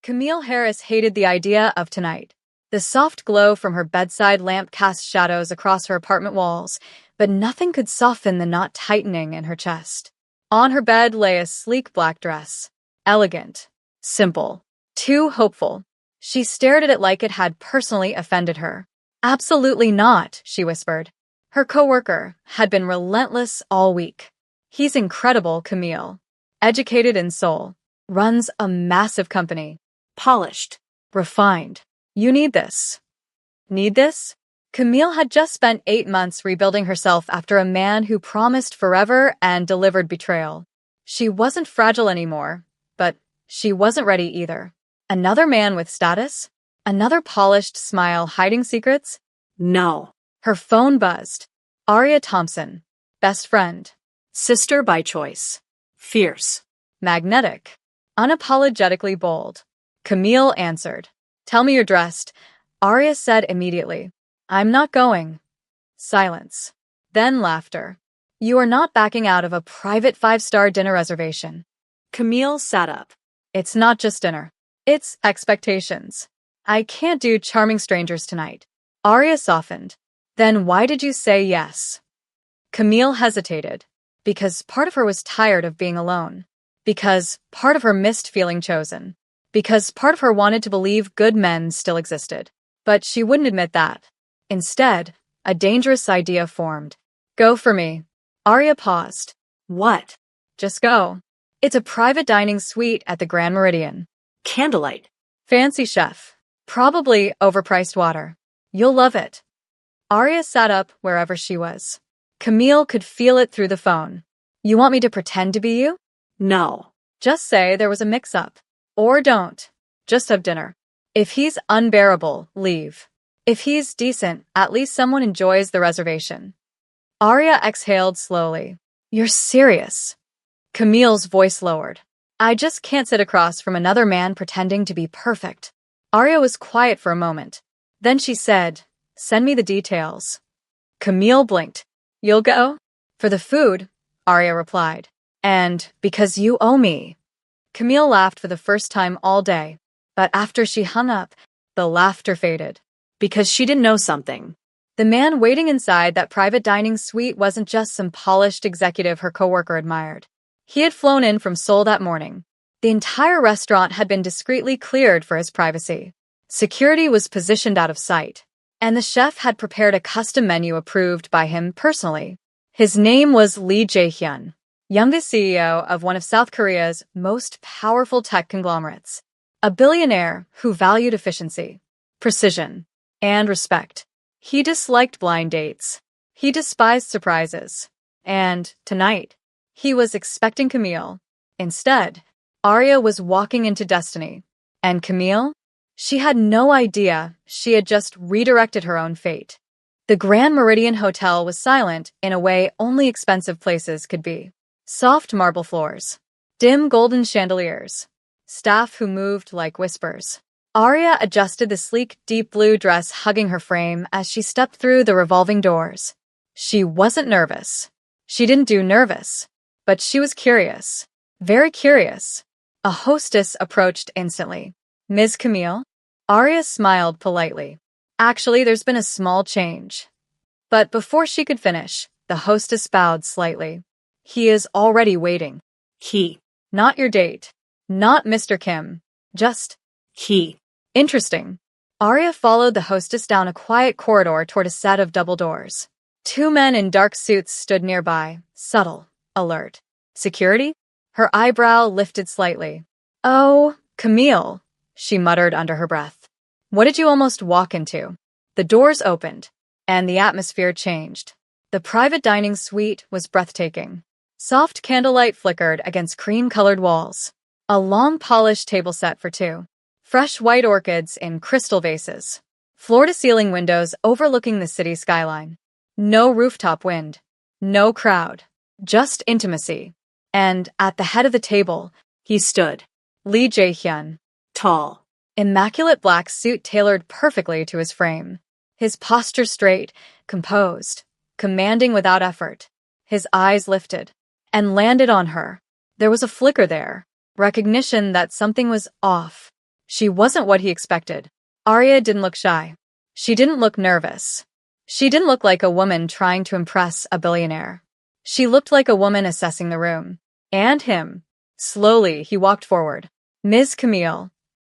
Camille Harris hated the idea of tonight. The soft glow from her bedside lamp cast shadows across her apartment walls, but nothing could soften the knot tightening in her chest. On her bed lay a sleek black dress. Elegant. Simple. Too hopeful. She stared at it like it had personally offended her. "Absolutely not," she whispered. Her coworker had been relentless all week. "He's incredible, Camille. Educated in Seoul. Runs a massive company. Polished. Refined. You need this." Need this? Camille had just spent 8 months rebuilding herself after a man who promised forever and delivered betrayal. She wasn't fragile anymore, but she wasn't ready either. Another man with status? Another polished smile hiding secrets? No. Her phone buzzed. Aria Thompson. Best friend. Sister by choice. Fierce. Magnetic. Unapologetically bold. Camille answered. "Tell me you're dressed," Aria said immediately. "I'm not going." Silence. Then laughter. "You are not backing out of a private 5-star dinner reservation." Camille sat up. "It's not just dinner. It's expectations. I can't do charming strangers tonight." Aria softened. "Then why did you say yes?" Camille hesitated. Because part of her was tired of being alone. Because part of her missed feeling chosen. Because part of her wanted to believe good men still existed. But she wouldn't admit that. Instead, a dangerous idea formed. "Go for me." Aria paused. "What?" "Just go. It's a private dining suite at the Grand Meridian. Candlelight. Fancy chef. Probably overpriced water. You'll love it." Aria sat up wherever she was. Camille could feel it through the phone. "You want me to pretend to be you?" "No. Just say there was a mix-up. Or don't. Just have dinner. If he's unbearable, leave. If he's decent, at least someone enjoys the reservation." Aria exhaled slowly. "You're serious?" Camille's voice lowered. "I just can't sit across from another man pretending to be perfect." Aria was quiet for a moment. Then she said, "Send me the details." Camille blinked. "You'll go?" "For the food," Aria replied. "And because you owe me." Camille laughed for the first time all day, but after she hung up, the laughter faded. Because she didn't know something. The man waiting inside that private dining suite wasn't just some polished executive her coworker admired. He had flown in from Seoul that morning. The entire restaurant had been discreetly cleared for his privacy. Security was positioned out of sight, and the chef had prepared a custom menu approved by him personally. His name was Lee Jae-hyun, youngest CEO of one of South Korea's most powerful tech conglomerates. A billionaire who valued efficiency, precision, and respect. He disliked blind dates. He despised surprises. And, tonight, he was expecting Camille. Instead, Aria was walking into destiny. And Camille? She had no idea she had just redirected her own fate. The Grand Meridian Hotel was silent in a way only expensive places could be. Soft marble floors. Dim golden chandeliers. Staff who moved like whispers. Aria adjusted the sleek, deep blue dress hugging her frame as she stepped through the revolving doors. She wasn't nervous. She didn't do nervous. But she was curious. Very curious. A hostess approached instantly. "Ms. Camille?" Aria smiled politely. "Actually, there's been a small change." But before she could finish, the hostess bowed slightly. "He is already waiting." "He." Not your date. Not Mr. Kim. Just he. Interesting. Aria followed the hostess down a quiet corridor toward a set of double doors. 2 men in dark suits stood nearby, subtle, alert. Security? Her eyebrow lifted slightly. "Oh, Camille," she muttered under her breath. "What did you almost walk into?" The doors opened, and the atmosphere changed. The private dining suite was breathtaking. Soft candlelight flickered against cream-colored walls. A long polished table set for 2. Fresh white orchids in crystal vases. Floor-to-ceiling windows overlooking the city skyline. No rooftop wind. No crowd. Just intimacy. And at the head of the table, he stood. Lee Jae-hyun. Tall. Immaculate black suit tailored perfectly to his frame. His posture straight, composed, commanding without effort. His eyes lifted and landed on her. There was a flicker there. Recognition that something was off. She wasn't what he expected. Arya didn't look shy. She didn't look nervous. She didn't look like a woman trying to impress a billionaire. She looked like a woman assessing the room. And him. Slowly, he walked forward. Ms. Camille.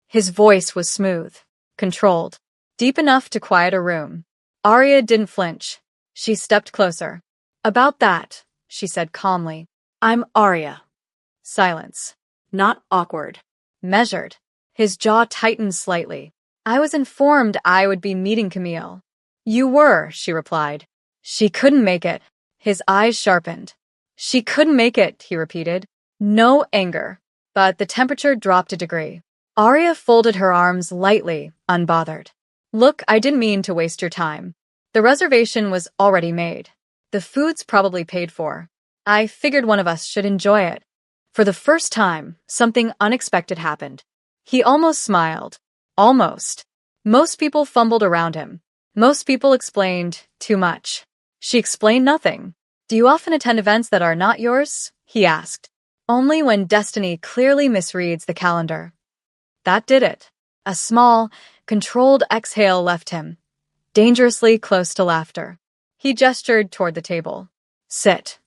His voice was smooth, controlled, deep enough to quiet a room. Arya didn't flinch. She stepped closer. About that, she said calmly. I'm Arya. Silence. Not awkward. Measured. His jaw tightened slightly. I was informed I would be meeting Camille. You were, she replied. She couldn't make it. His eyes sharpened. She couldn't make it, he repeated. No anger. But the temperature dropped a degree. Arya folded her arms lightly, unbothered. Look, I didn't mean to waste your time. The reservation was already made. The food's probably paid for. I figured one of us should enjoy it. For the first time, something unexpected happened. He almost smiled. Almost. Most people fumbled around him. Most people explained too much. She explained nothing. Do you often attend events that are not yours? He asked. Only when destiny clearly misreads the calendar. That did it. A small, controlled exhale left him, dangerously close to laughter. He gestured toward the table. Sit.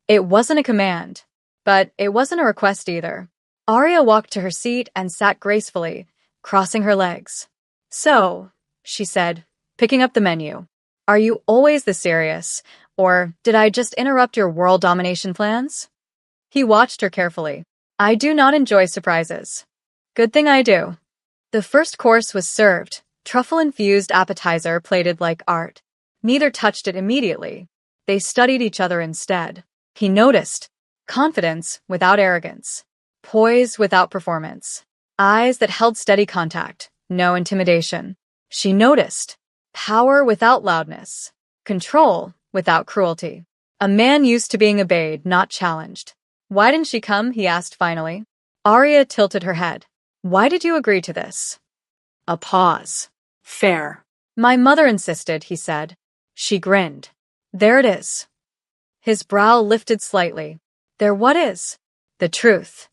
It wasn't a command, but it wasn't a request either. Arya walked to her seat and sat gracefully, crossing her legs. So, she said, picking up the menu, are you always this serious, or did I just interrupt your world domination plans? He watched her carefully. I do not enjoy surprises. Good thing I do. The first course was served, truffle-infused appetizer plated like art. Neither touched it immediately. They studied each other instead. He noticed confidence without arrogance, poise without performance, eyes that held steady contact, no intimidation. She noticed power without loudness, control without cruelty. A man used to being obeyed, not challenged. Why didn't she come? He asked finally. Arya tilted her head. Why did you agree to this? A pause. Fair. My mother insisted, he said. She grinned. There it is. His brow lifted slightly. There what is? The truth.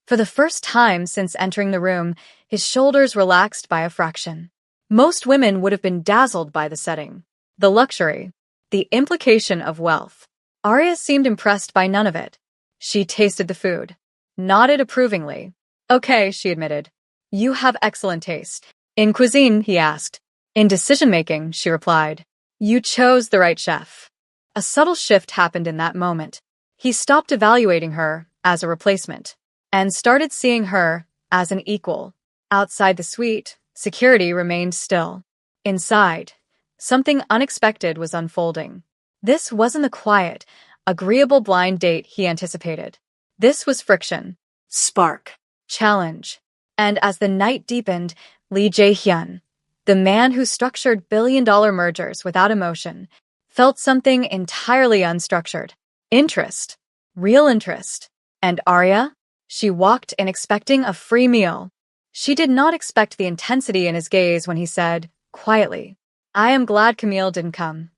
For the first time since entering the room, his shoulders relaxed by a fraction. Most women would have been dazzled by the setting, the luxury, the implication of wealth. Arya seemed impressed by none of it. She tasted the food, nodded approvingly. Okay, she admitted. You have excellent taste. In cuisine, he asked. In decision-making, she replied. You chose the right chef. A subtle shift happened in that moment. He stopped evaluating her as a replacement and started seeing her as an equal. Outside the suite, security remained still. Inside, something unexpected was unfolding. This wasn't the quiet, agreeable blind date he anticipated. This was friction, spark, challenge. And as the night deepened, Lee Jae-hyun, the man who structured billion-dollar mergers without emotion, felt something entirely unstructured. Interest. Real interest. And Arya? She walked in expecting a free meal. She did not expect the intensity in his gaze when he said, quietly, I am glad Camille didn't come.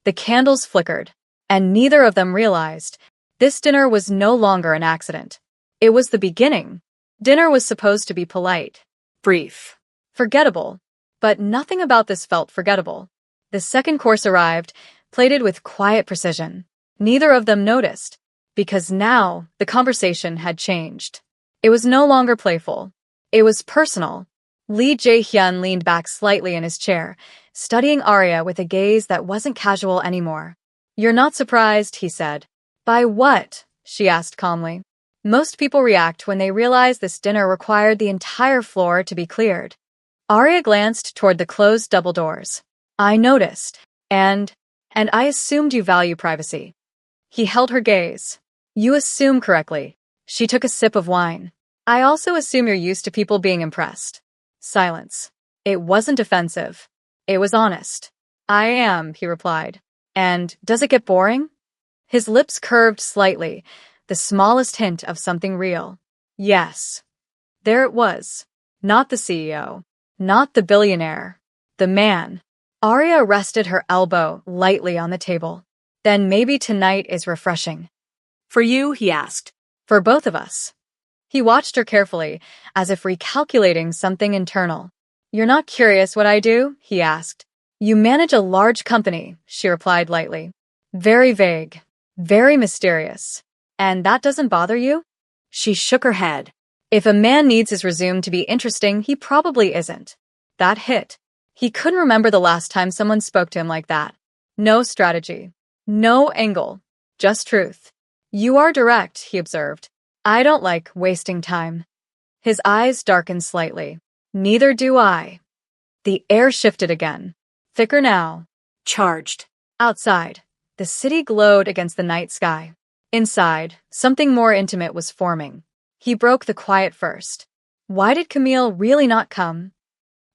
The candles flickered, and neither of them realized this dinner was no longer an accident. It was the beginning. Dinner was supposed to be polite, brief, forgettable, but nothing about this felt forgettable. The second course arrived, plated with quiet precision. Neither of them noticed, because now the conversation had changed. It was no longer playful. It was personal. Lee Jae-hyun leaned back slightly in his chair, studying Arya with a gaze that wasn't casual anymore. You're not surprised, he said. By what? She asked calmly. Most people react when they realize this dinner required the entire floor to be cleared. Arya glanced toward the closed double doors. I noticed, and I assumed you value privacy. He held her gaze. You assume correctly. She took a sip of wine. I also assume you're used to people being impressed. Silence. It wasn't offensive. It was honest. I am, he replied. And does it get boring? His lips curved slightly, the smallest hint of something real. Yes. There it was. Not the CEO. Not the billionaire. The man. Arya rested her elbow lightly on the table. Then maybe tonight is refreshing. For you, he asked. For both of us. He watched her carefully, as if recalculating something internal. "You're not curious what I do?" he asked. "You manage a large company," she replied lightly. "Very vague. Very mysterious. And that doesn't bother you?" She shook her head. If a man needs his resume to be interesting, he probably isn't. That hit. He couldn't remember the last time someone spoke to him like that. No strategy. No angle. Just truth. "You are direct," he observed. "I don't like wasting time." His eyes darkened slightly. "Neither do I." The air shifted again. Thicker now. Charged. Outside, the city glowed against the night sky. Inside, something more intimate was forming. He broke the quiet first. Why did Camille really not come?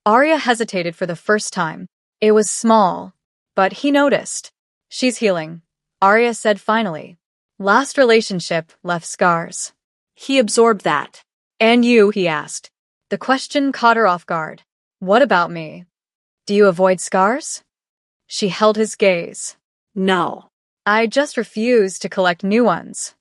Arya hesitated for the first time. It was small, but he noticed. "She's healing," Arya said finally. "Last relationship left scars." He absorbed that. "And you?" he asked. The question caught her off guard. "What about me? Do you avoid scars?" She held his gaze. "No. I just refuse to collect new ones."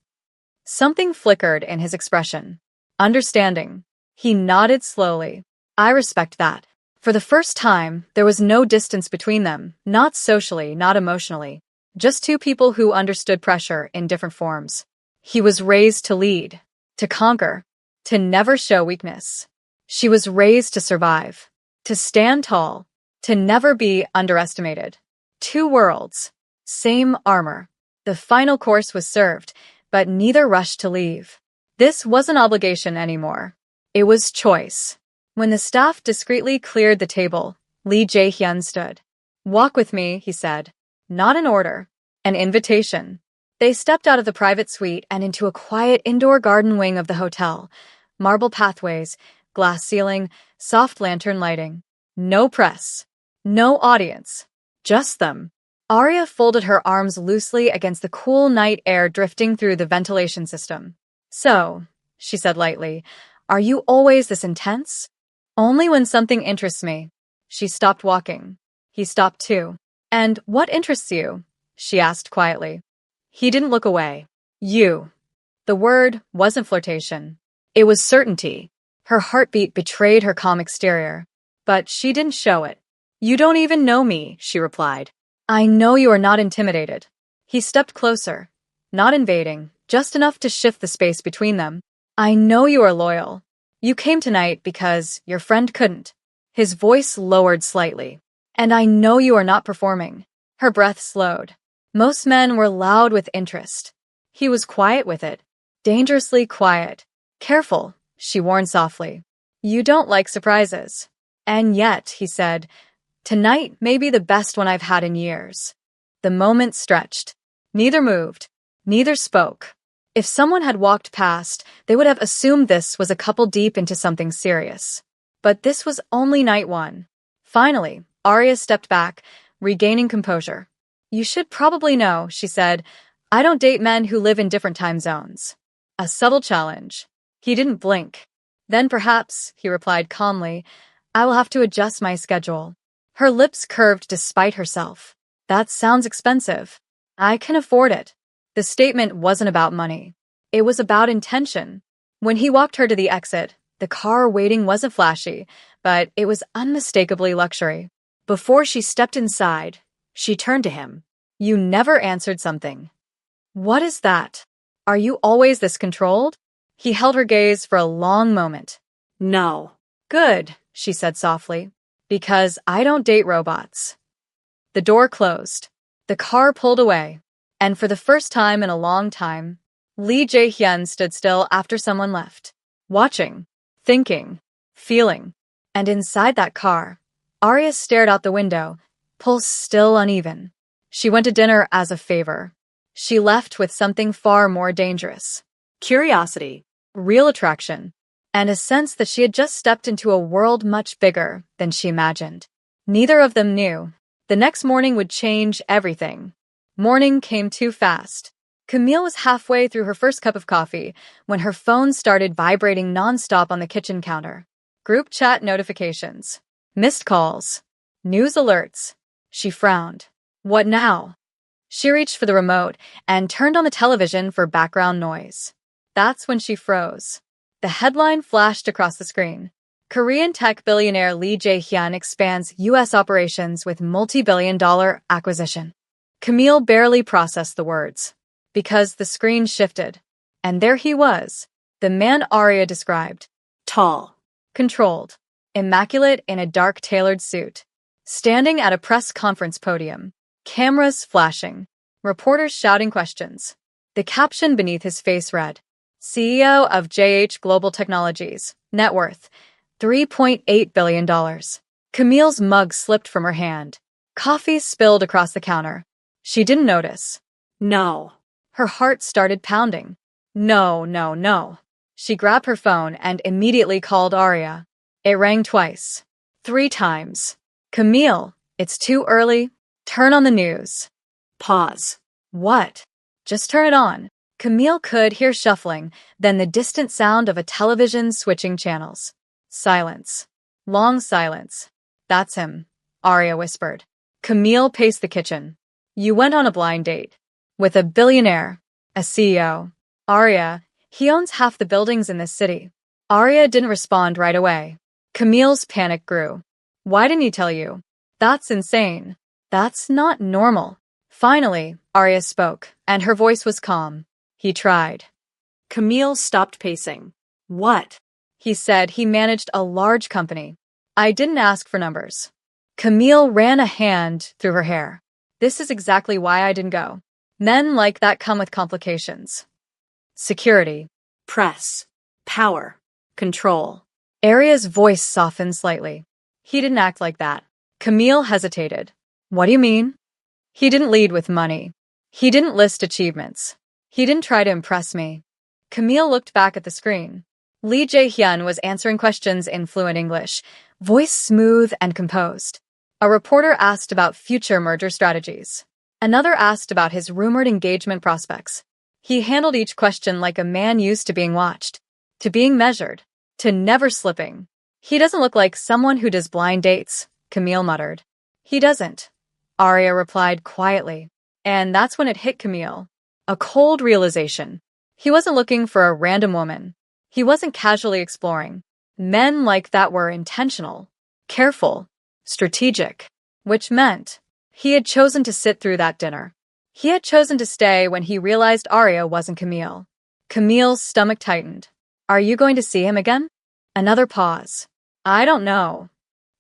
Something flickered in his expression. Understanding. He nodded slowly. "I respect that." For the first time, there was no distance between them, not socially, not emotionally. Just two people who understood pressure in different forms. He was raised to lead, to conquer, to never show weakness. She was raised to survive, to stand tall, to never be underestimated. Two worlds, same armor. The final course was served, but neither rushed to leave. This wasn't obligation anymore. It was choice. When the staff discreetly cleared the table, Lee Jae-hyun stood. "Walk with me," he said. Not an order, an invitation. They stepped out of the private suite and into a quiet indoor garden wing of the hotel. Marble pathways, glass ceiling, soft lantern lighting. No press. No audience. Just them. Arya folded her arms loosely against the cool night air drifting through the ventilation system. "So," she said lightly, "are you always this intense?" "Only when something interests me." She stopped walking. He stopped too. "And what interests you?" she asked quietly. He didn't look away. "You." The word wasn't flirtation. It was certainty. Her heartbeat betrayed her calm exterior. But she didn't show it. "You don't even know me," she replied. "I know you are not intimidated." He stepped closer. Not invading, just enough to shift the space between them. "I know you are loyal. You came tonight because your friend couldn't." His voice lowered slightly. "And I know you are not performing." Her breath slowed. Most men were loud with interest. He was quiet with it. Dangerously quiet. "Careful," she warned softly. "You don't like surprises." "And yet," he said, "tonight may be the best one I've had in years." The moment stretched. Neither moved. Neither spoke. If someone had walked past, they would have assumed this was a couple deep into something serious. But this was only night one. Finally, Arya stepped back, regaining composure. "You should probably know," she said, "I don't date men who live in different time zones." A subtle challenge. He didn't blink. "Then perhaps," he replied calmly, "I will have to adjust my schedule." Her lips curved despite herself. "That sounds expensive." "I can afford it." The statement wasn't about money. It was about intention. When he walked her to the exit, the car waiting wasn't flashy, but it was unmistakably luxury. Before she stepped inside, she turned to him. "You never answered something." "What is that? Are you always this controlled?" He held her gaze for a long moment. "No." "Good," she said softly. "Because I don't date robots." The door closed. The car pulled away. And for the first time in a long time, Lee Jae-hyun stood still after someone left. Watching, thinking, feeling. And inside that car, Arya stared out the window, pulse still uneven. She went to dinner as a favor. She left with something far more dangerous. Curiosity, real attraction, and a sense that she had just stepped into a world much bigger than she imagined. Neither of them knew. The next morning would change everything. Morning came too fast. Camille was halfway through her first cup of coffee when her phone started vibrating nonstop on the kitchen counter. Group chat notifications. Missed calls. News alerts. She frowned. What now? She reached for the remote and turned on the television for background noise. That's when she froze. The headline flashed across the screen. Korean tech billionaire Lee Jae-hyun expands U.S. operations with multi-billion-dollar acquisition. Camille barely processed the words, because the screen shifted. And there he was, the man Arya described. Tall, controlled, immaculate in a dark tailored suit, standing at a press conference podium, cameras flashing, reporters shouting questions. The caption beneath his face read, CEO of JH Global Technologies, net worth, $3.8 billion. Camille's mug slipped from her hand. Coffee spilled across the counter. She didn't notice. No. Her heart started pounding. No, no, no. She grabbed her phone and immediately called Arya. It rang twice. 3 times. Camille, it's too early. Turn on the news. Pause. What? Just turn it on. Camille could hear shuffling, then the distant sound of a television switching channels. Silence. Long silence. That's him, Arya whispered. Camille paced the kitchen. You went on a blind date. With a billionaire. A CEO. Arya, he owns half the buildings in this city. Arya didn't respond right away. Camille's panic grew. Why didn't he tell you? That's insane. That's not normal. Finally, Arya spoke, and her voice was calm. He tried. Camille stopped pacing. What? He said he managed a large company. I didn't ask for numbers. Camille ran a hand through her hair. This is exactly why I didn't go. Men like that come with complications. Security, press, power, control. Arya's voice softened slightly. He didn't act like that. Camille hesitated. What do you mean? He didn't lead with money. He didn't list achievements. He didn't try to impress me. Camille looked back at the screen. Lee Jae-hyun was answering questions in fluent English, voice smooth and composed. A reporter asked about future merger strategies. Another asked about his rumored engagement prospects. He handled each question like a man used to being watched, to being measured, to never slipping. He doesn't look like someone who does blind dates, Camille muttered. He doesn't, Arya replied quietly. And that's when it hit Camille. A cold realization. He wasn't looking for a random woman. He wasn't casually exploring. Men like that were intentional, careful, strategic, which meant he had chosen to sit through that dinner. He had chosen to stay when he realized Arya wasn't Camille. Camille's stomach tightened. Are you going to see him again? Another pause. I don't know.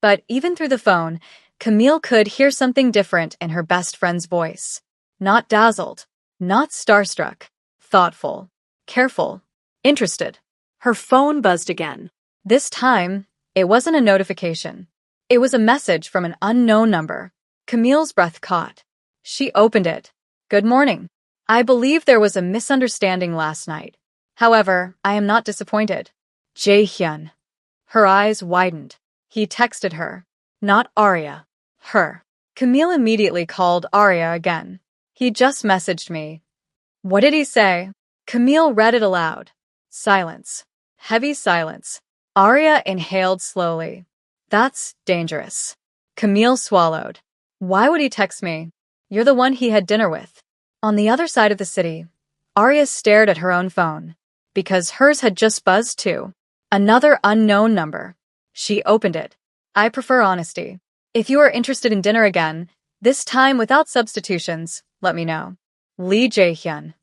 But even through the phone, Camille could hear something different in her best friend's voice. Not dazzled, not starstruck, thoughtful, careful, interested. Her phone buzzed again. This time, it wasn't a notification. It was a message from an unknown number. Camille's breath caught. She opened it. Good morning. I believe there was a misunderstanding last night. However, I am not disappointed. Jae-hyun. Her eyes widened. He texted her. Not Arya. Her. Camille immediately called Arya again. He just messaged me. What did he say? Camille read it aloud. Silence. Heavy silence. Arya inhaled slowly. That's dangerous. Camille swallowed. Why would he text me? You're the one he had dinner with. On the other side of the city, Arya stared at her own phone, because hers had just buzzed too. Another unknown number. She opened it. I prefer honesty. If you are interested in dinner again, this time without substitutions, let me know. Lee Jae-hyun.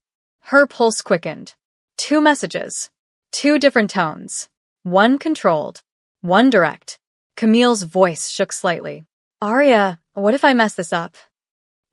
Her pulse quickened. 2 messages. 2 different tones. One controlled. One direct. Camille's voice shook slightly. Arya, what if I mess this up?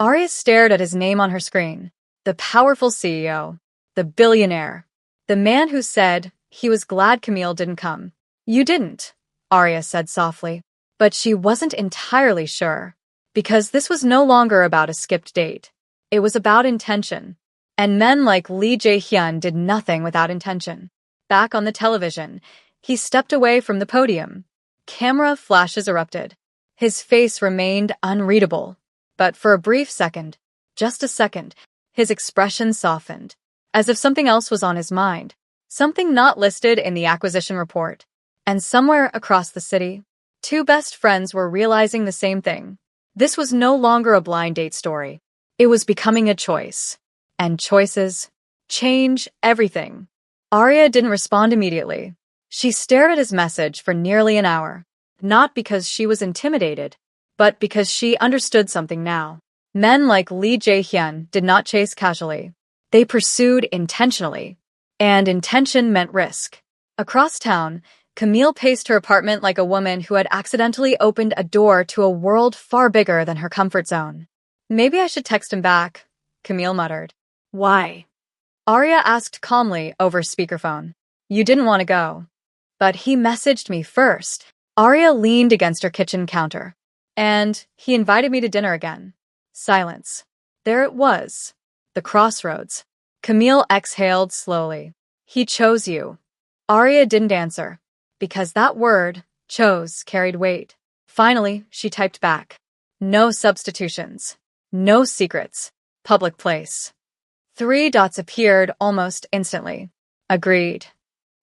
Arya stared at his name on her screen. The powerful CEO. The billionaire. The man who said he was glad Camille didn't come. You didn't, Arya said softly. But she wasn't entirely sure. Because this was no longer about a skipped date. It was about intention. And men like Lee Jae-hyun did nothing without intention. Back on the television, he stepped away from the podium. Camera flashes erupted. His face remained unreadable. But for a brief second, just a second, his expression softened, as if something else was on his mind, something not listed in the acquisition report. And somewhere across the city, 2 best friends were realizing the same thing. This was no longer a blind date story. It was becoming a choice. And choices change everything. Arya didn't respond immediately. She stared at his message for nearly an hour, not because she was intimidated, but because she understood something now. Men like Li Jaehyun did not chase casually. They pursued intentionally. And intention meant risk. Across town, Camille paced her apartment like a woman who had accidentally opened a door to a world far bigger than her comfort zone. Maybe I should text him back, Camille muttered. Why? Arya asked calmly over speakerphone. You didn't want to go. But he messaged me first. Arya leaned against her kitchen counter. And he invited me to dinner again. Silence. There it was. The crossroads. Camille exhaled slowly. He chose you. Arya didn't answer, because that word, chose, carried weight. Finally, she typed back. No substitutions. No secrets. Public place. 3 dots appeared almost instantly. Agreed.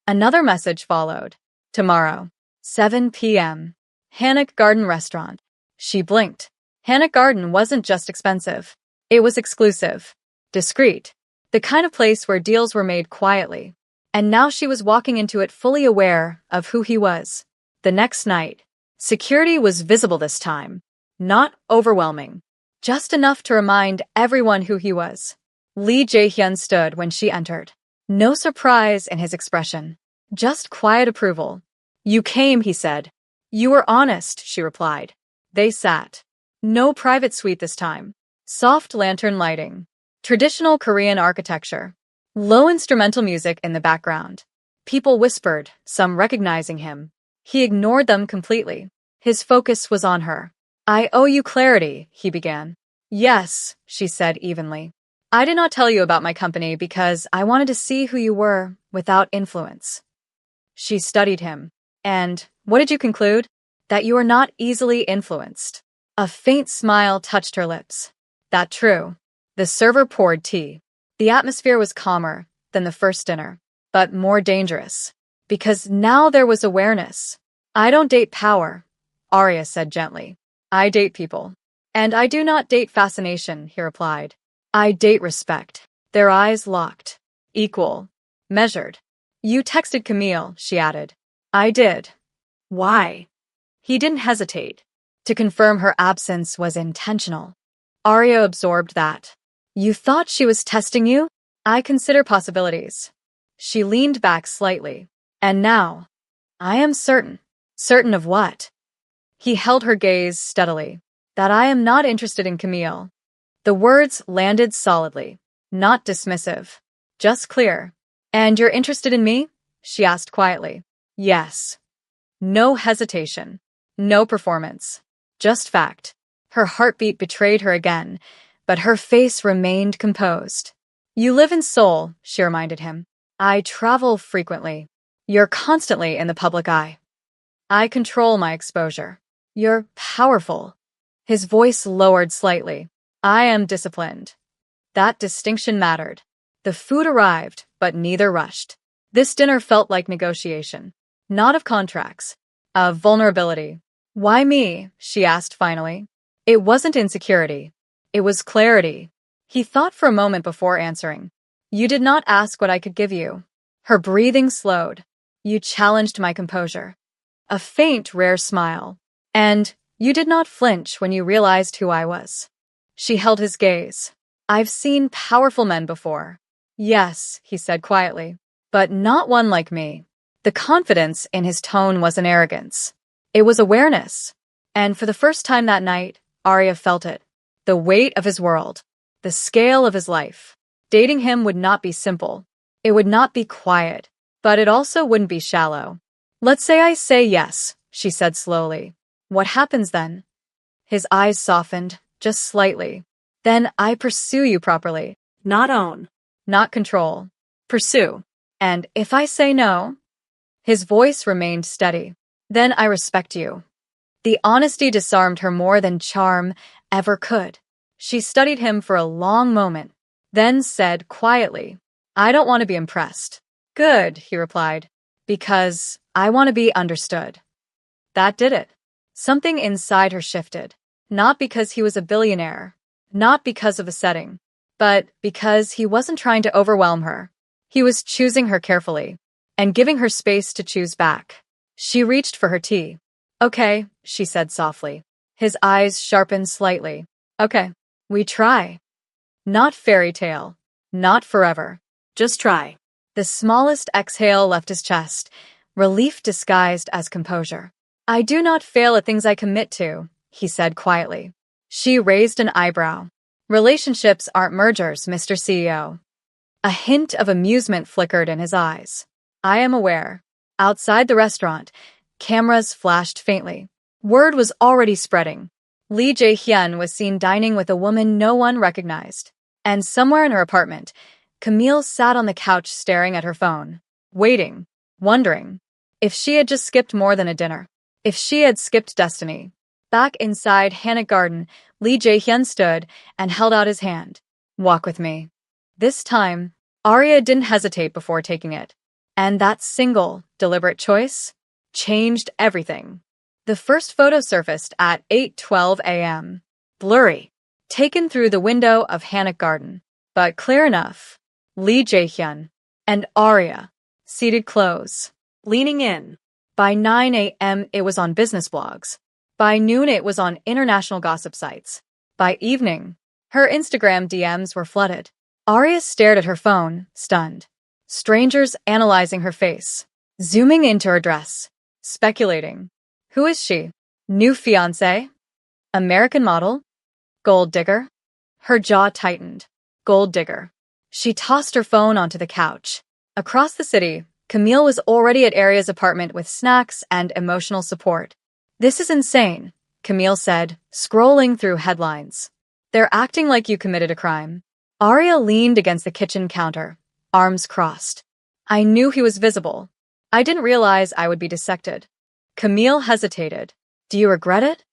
Another message followed. Tomorrow, 7 p.m. Hannock Garden Restaurant. She blinked. Hannock Garden wasn't just expensive. It was exclusive. Discreet. The kind of place where deals were made quietly. And now she was walking into it fully aware of who he was. The next night, security was visible this time. Not overwhelming. Just enough to remind everyone who he was. Lee Jae-hyun stood when she entered. No surprise in his expression. Just quiet approval. You came, he said. You were honest, she replied. They sat. No private suite this time. Soft lantern lighting. Traditional Korean architecture. Low instrumental music in the background. People whispered, some recognizing him. He ignored them completely. His focus was on her. I owe you clarity, he began. Yes, she said evenly. I did not tell you about my company because I wanted to see who you were without influence. She studied him. And what did you conclude? That you are not easily influenced. A faint smile touched her lips. That true. The server poured tea. The atmosphere was calmer than the first dinner, but more dangerous. Because now there was awareness. I don't date power, Arya said gently. I date people. And I do not date fascination, he replied. I date respect. Their eyes locked. Equal. Measured. You texted Camille, she added. I did. Why? He didn't hesitate. To confirm her absence was intentional. Arya absorbed that. You thought she was testing you? I consider possibilities. She leaned back slightly. And now, I am certain. Certain of what? He held her gaze steadily. That I am not interested in Camille. The words landed solidly, not dismissive, just clear. And you're interested in me? She asked quietly. Yes. No hesitation. No performance. Just fact. Her heartbeat betrayed her again, but her face remained composed. You live in Seoul, she reminded him. I travel frequently. You're constantly in the public eye. I control my exposure. You're powerful. His voice lowered slightly. I am disciplined. That distinction mattered. The food arrived, but neither rushed. This dinner felt like negotiation. Not of contracts. Of vulnerability. Why me? She asked finally. It wasn't insecurity. It was clarity. He thought for a moment before answering. You did not ask what I could give you. Her breathing slowed. You challenged my composure. A faint, rare smile. And you did not flinch when you realized who I was. She held his gaze. I've seen powerful men before. Yes, he said quietly, but not one like me. The confidence in his tone wasn't arrogance. It was awareness. And for the first time that night, Arya felt it. The weight of his world. The scale of his life. Dating him would not be simple. It would not be quiet. But it also wouldn't be shallow. Let's say I say yes, she said slowly. What happens then? His eyes softened, just slightly. Then I pursue you properly. Not own. Not control. Pursue. And if I say no? His voice remained steady. Then I respect you. The honesty disarmed her more than charm ever could. She studied him for a long moment, then said quietly, I don't want to be impressed. Good, he replied, because I want to be understood. That did it. Something inside her shifted, not because he was a billionaire, not because of a setting, but because he wasn't trying to overwhelm her. He was choosing her carefully and giving her space to choose back. She reached for her tea. Okay, she said softly. His eyes sharpened slightly. Okay, we try. Not fairy tale. Not forever. Just try. The smallest exhale left his chest, relief disguised as composure. I do not fail at things I commit to, he said quietly. She raised an eyebrow. Relationships aren't mergers, Mr. CEO. A hint of amusement flickered in his eyes. I am aware. Outside the restaurant, cameras flashed faintly. Word was already spreading. Lee Jae-hyun was seen dining with a woman no one recognized. And somewhere in her apartment, Camille sat on the couch staring at her phone, waiting, wondering if she had just skipped more than a dinner, if she had skipped destiny. Back inside Hanok Garden, Lee Jae-hyun stood and held out his hand. Walk with me. This time, Arya didn't hesitate before taking it. And that single, deliberate choice changed everything. The first photo surfaced at 8:12 a.m. Blurry, taken through the window of Hanok Garden, but clear enough. Lee Jae-hyun and Arya, seated close, leaning in. By 9 a.m. it was on business blogs. By noon it was on international gossip sites. By evening, her Instagram DMs were flooded. Arya stared at her phone, stunned. Strangers analyzing her face, zooming into her dress, speculating. Who is she? New fiancé? American model? Gold digger? Her jaw tightened. Gold digger. She tossed her phone onto the couch. Across the city, Camille was already at Arya's apartment with snacks and emotional support. This is insane, Camille said, scrolling through headlines. They're acting like you committed a crime. Arya leaned against the kitchen counter, arms crossed. I knew he was visible. I didn't realize I would be dissected. Camille hesitated. Do you regret it?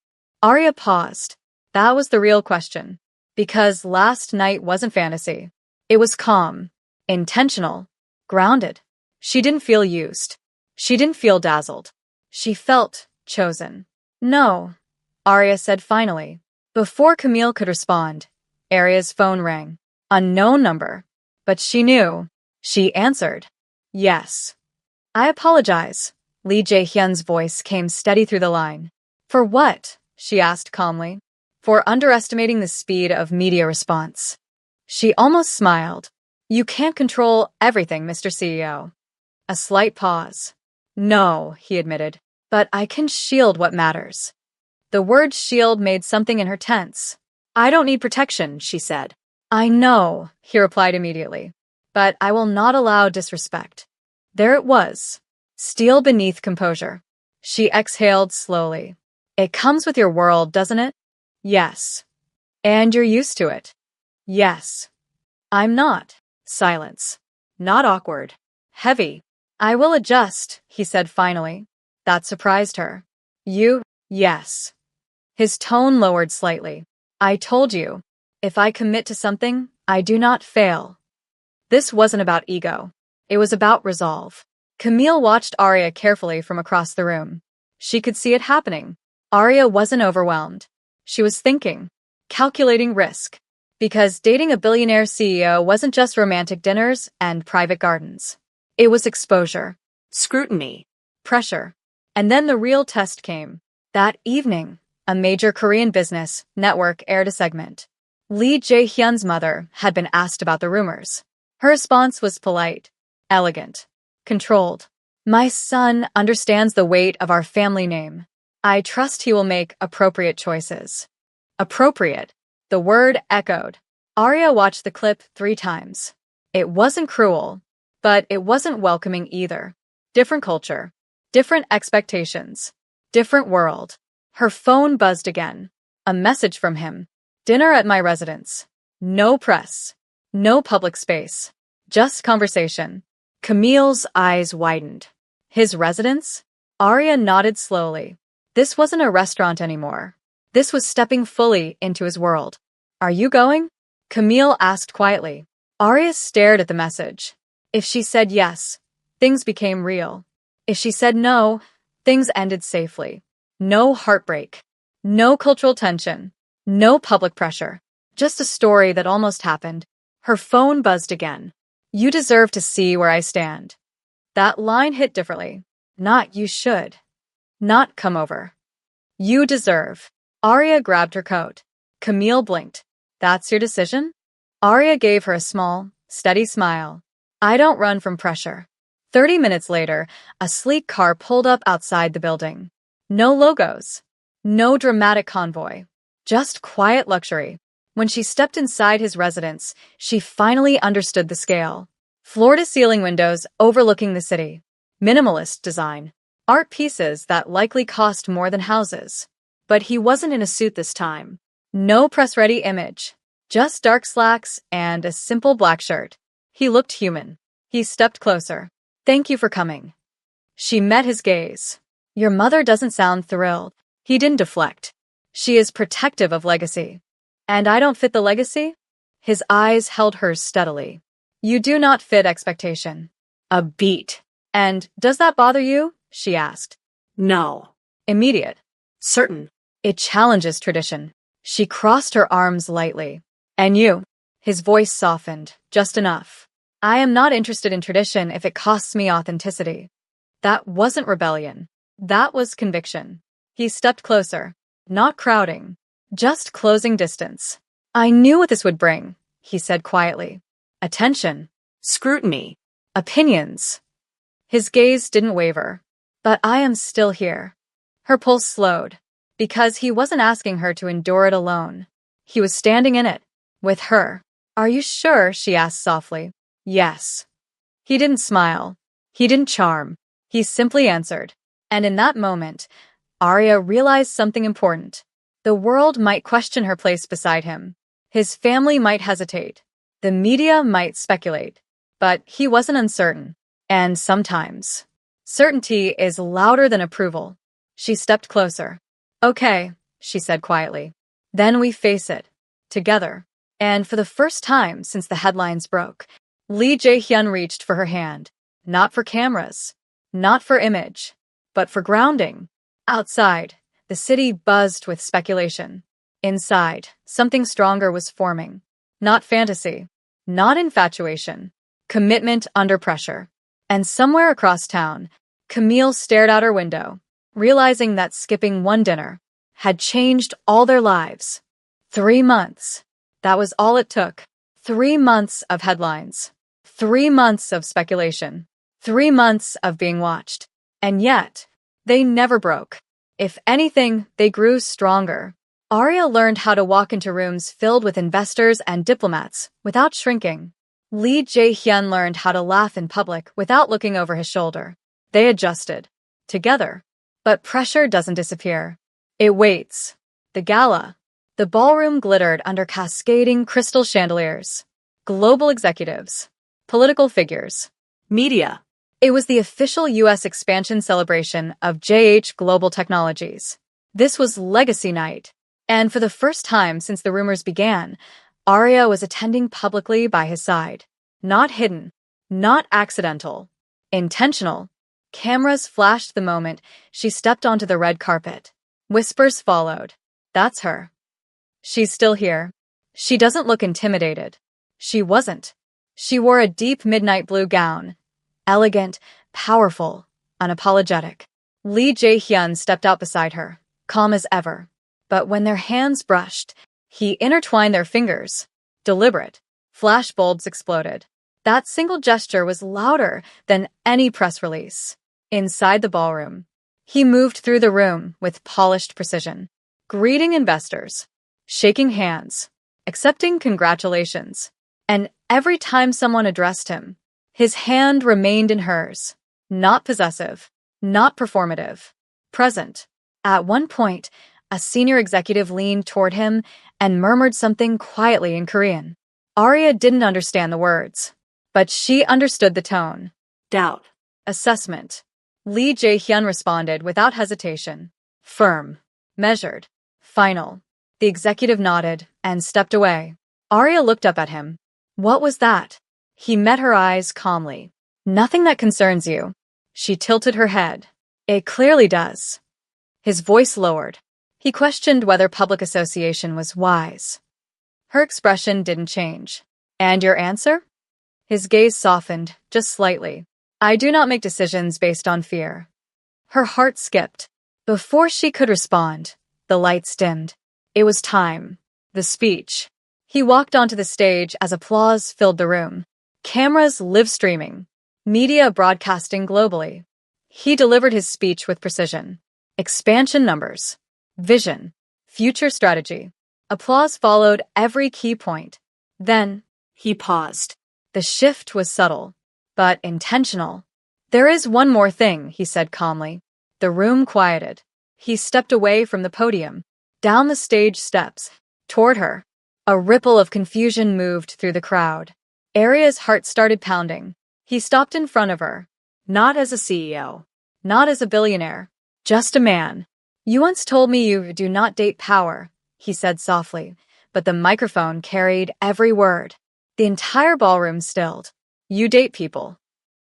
Arya paused. That was the real question. Because last night wasn't fantasy. It was calm, intentional, grounded. She didn't feel used. She didn't feel dazzled. She felt chosen. No, Arya said finally. Before Camille could respond, Arya's phone rang. Unknown number. But she knew. She answered. Yes. I apologize. Lee Jae-hyun's voice came steady through the line. For what? She asked calmly. For underestimating the speed of media response. She almost smiled. You can't control everything, Mr. CEO. A slight pause. No, he admitted, but I can shield what matters. The word shield made something in her tense. I don't need protection, she said. I know, he replied immediately, but I will not allow disrespect. There it was. Steel beneath composure. She exhaled slowly. It comes with your world, doesn't it? Yes. And you're used to it. Yes. I'm not. Silence. Not awkward. Heavy. I will adjust, he said finally. That surprised her. You? Yes. His tone lowered slightly. I told you, if I commit to something, I do not fail. This wasn't about ego. It was about resolve. Camille watched Arya carefully from across the room. She could see it happening. Arya wasn't overwhelmed. She was thinking, calculating risk. Because dating a billionaire CEO wasn't just romantic dinners and private gardens. It was exposure, scrutiny, pressure. And then the real test came. That evening, a major Korean business network aired a segment. Lee Jae-hyun's mother had been asked about the rumors. Her response was polite, elegant, controlled. My son understands the weight of our family name. I trust he will make appropriate choices. Appropriate. The word echoed. Arya watched the clip 3 times. It wasn't cruel, but it wasn't welcoming either. Different culture. Different expectations. Different world. Her phone buzzed again. A message from him. Dinner at my residence. No press. No public space. Just conversation. Camille's eyes widened. His residence? Arya nodded slowly. This wasn't a restaurant anymore. This was stepping fully into his world. Are you going? Camille asked quietly. Arya stared at the message. If she said yes, things became real. If she said no, things ended safely. No heartbreak. No cultural tension. No public pressure. Just a story that almost happened. Her phone buzzed again. You deserve to see where I stand. That line hit differently. Not you should. Not come over. You deserve. Arya grabbed her coat. Camille blinked. That's your decision? Arya gave her a small, steady smile. I don't run from pressure. 30 minutes later, a sleek car pulled up outside the building. No logos. No dramatic convoy. Just quiet luxury. When she stepped inside his residence, she finally understood the scale. Floor-to-ceiling windows overlooking the city. Minimalist design. Art pieces that likely cost more than houses. But he wasn't in a suit this time. No press-ready image. Just dark slacks and a simple black shirt. He looked human. He stepped closer. Thank you for coming. She met his gaze. Your mother doesn't sound thrilled. He didn't deflect. She is protective of legacy. And I don't fit the legacy? His eyes held hers steadily. You do not fit expectation. A beat. And does that bother you? She asked. No. Immediate. Certain. It challenges tradition. She crossed her arms lightly. And you? His voice softened, just enough. I am not interested in tradition if it costs me authenticity. That wasn't rebellion. That was conviction. He stepped closer, not crowding, just closing distance. I knew what this would bring, he said quietly. Attention. Scrutiny. Opinions. His gaze didn't waver. But I am still here. Her pulse slowed, because he wasn't asking her to endure it alone. He was standing in it, with her. Are you sure? She asked softly. Yes. He didn't smile. He didn't charm. He simply answered. And in that moment, Arya realized something important. The world might question her place beside him. His family might hesitate. The media might speculate. But he wasn't uncertain. And sometimes, certainty is louder than approval. She stepped closer. Okay, she said quietly. Then we face it. Together. And for the first time since the headlines broke, Lee Jae-hyun reached for her hand. Not for cameras. Not for image. But for grounding. Outside, the city buzzed with speculation. Inside, something stronger was forming. Not fantasy. Not infatuation. Commitment under pressure. And somewhere across town, Camille stared out her window, realizing that skipping one dinner had changed all their lives. 3 months. That was all it took. 3 months of headlines. 3 months of speculation. 3 months of being watched. And yet, they never broke. If anything, they grew stronger. Arya learned how to walk into rooms filled with investors and diplomats without shrinking. Lee Jae-hyun learned how to laugh in public without looking over his shoulder. They adjusted. Together. But pressure doesn't disappear. It waits. The gala. The ballroom glittered under cascading crystal chandeliers. Global executives. Political figures. Media. It was the official U.S. expansion celebration of JH Global Technologies. This was Legacy Night. And for the first time since the rumors began, Arya was attending publicly by his side. Not hidden. Not accidental. Intentional. Cameras flashed the moment she stepped onto the red carpet. Whispers followed. That's her. She's still here. She doesn't look intimidated. She wasn't. She wore a deep midnight blue gown. Elegant, powerful, unapologetic. Lee Jae-hyun stepped out beside her, calm as ever. But when their hands brushed, he intertwined their fingers. Deliberate. Flashbulbs exploded. That single gesture was louder than any press release. Inside the ballroom, he moved through the room with polished precision, greeting investors, shaking hands, accepting congratulations. And every time someone addressed him, his hand remained in hers. Not possessive, not performative, present. At one point, a senior executive leaned toward him and murmured something quietly in Korean. Arya didn't understand the words, but she understood the tone. Doubt. Assessment. Lee Jae-hyun responded without hesitation. Firm. Measured. Final. The executive nodded and stepped away. Arya looked up at him. What was that? He met her eyes calmly. Nothing that concerns you. She tilted her head. It clearly does. His voice lowered. He questioned whether public association was wise. Her expression didn't change. And your answer? His gaze softened, just slightly. I do not make decisions based on fear. Her heart skipped. Before she could respond, the lights dimmed. It was time. The speech. He walked onto the stage as applause filled the room. Cameras live streaming. Media broadcasting globally. He delivered his speech with precision. Expansion numbers. Vision. Future strategy. Applause followed every key point. Then, He paused. the shift was subtle, but intentional. There is one more thing, he said calmly. The room quieted. He stepped away from the podium, down the stage steps, toward her. A ripple of confusion moved through the crowd. Aria's heart started pounding. He stopped in front of her. Not as a CEO. Not as a billionaire. Just a man. You once told me you do not date power, he said softly, but the microphone carried every word. The entire ballroom stilled. You date people.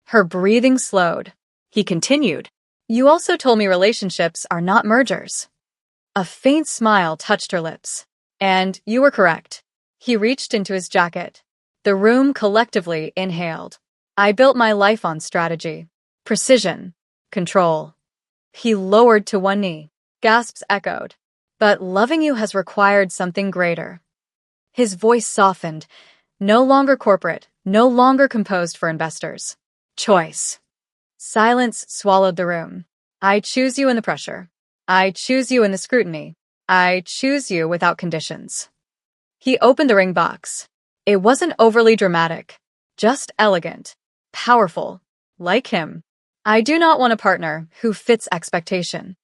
Her breathing slowed. He continued. You also told me relationships are not mergers. A faint smile touched her lips. And you were correct. He reached into his jacket. The room collectively inhaled. I built my life on strategy, precision, control. He lowered to one knee. Gasps echoed. But loving you has required something greater. His voice softened. No longer corporate, no longer composed for investors. Choice. Silence swallowed the room. I choose you in the pressure. I choose you in the scrutiny. I choose you without conditions. He opened the ring box. It wasn't overly dramatic, just elegant, powerful, like him. I do not want a partner who fits expectation.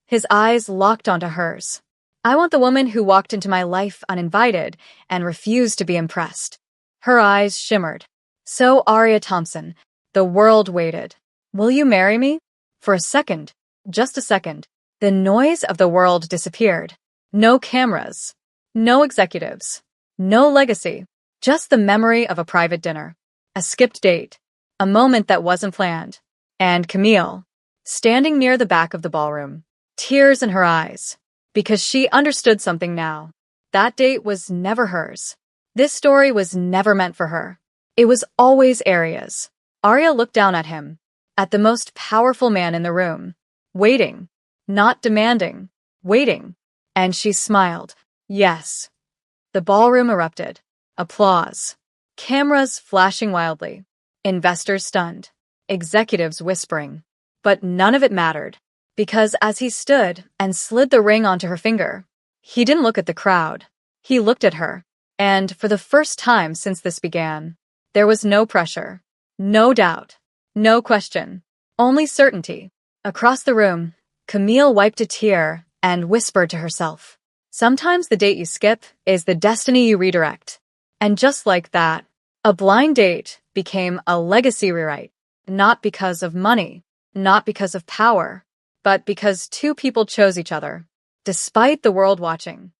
His eyes locked onto hers. I want the woman who walked into my life uninvited and refused to be impressed. Her eyes shimmered. So Aria Thompson, the world waited. Will you marry me? For a second, just a second, the noise of the world disappeared. No cameras, no executives, no legacy, just the memory of a private dinner, a skipped date, a moment that wasn't planned. And Camille, standing near the back of the ballroom, tears in her eyes, because she understood something now. That date was never hers. This story was never meant for her. It was always Aria's. Aria looked down at him, at the most powerful man in the room, waiting, not demanding, waiting. And she smiled. Yes. The ballroom erupted. Applause. Cameras flashing wildly. Investors stunned. Executives whispering. But none of it mattered, because as he stood and slid the ring onto her finger, he didn't look at the crowd. He looked at her. And for the first time since this began, there was no pressure, no doubt, no question, only certainty. Across the room, Camille wiped a tear and whispered to herself, sometimes the date you skip is the destiny you redirect. And just like that, a blind date became a legacy rewrite, not because of money, not because of power, but because two people chose each other, despite the world watching.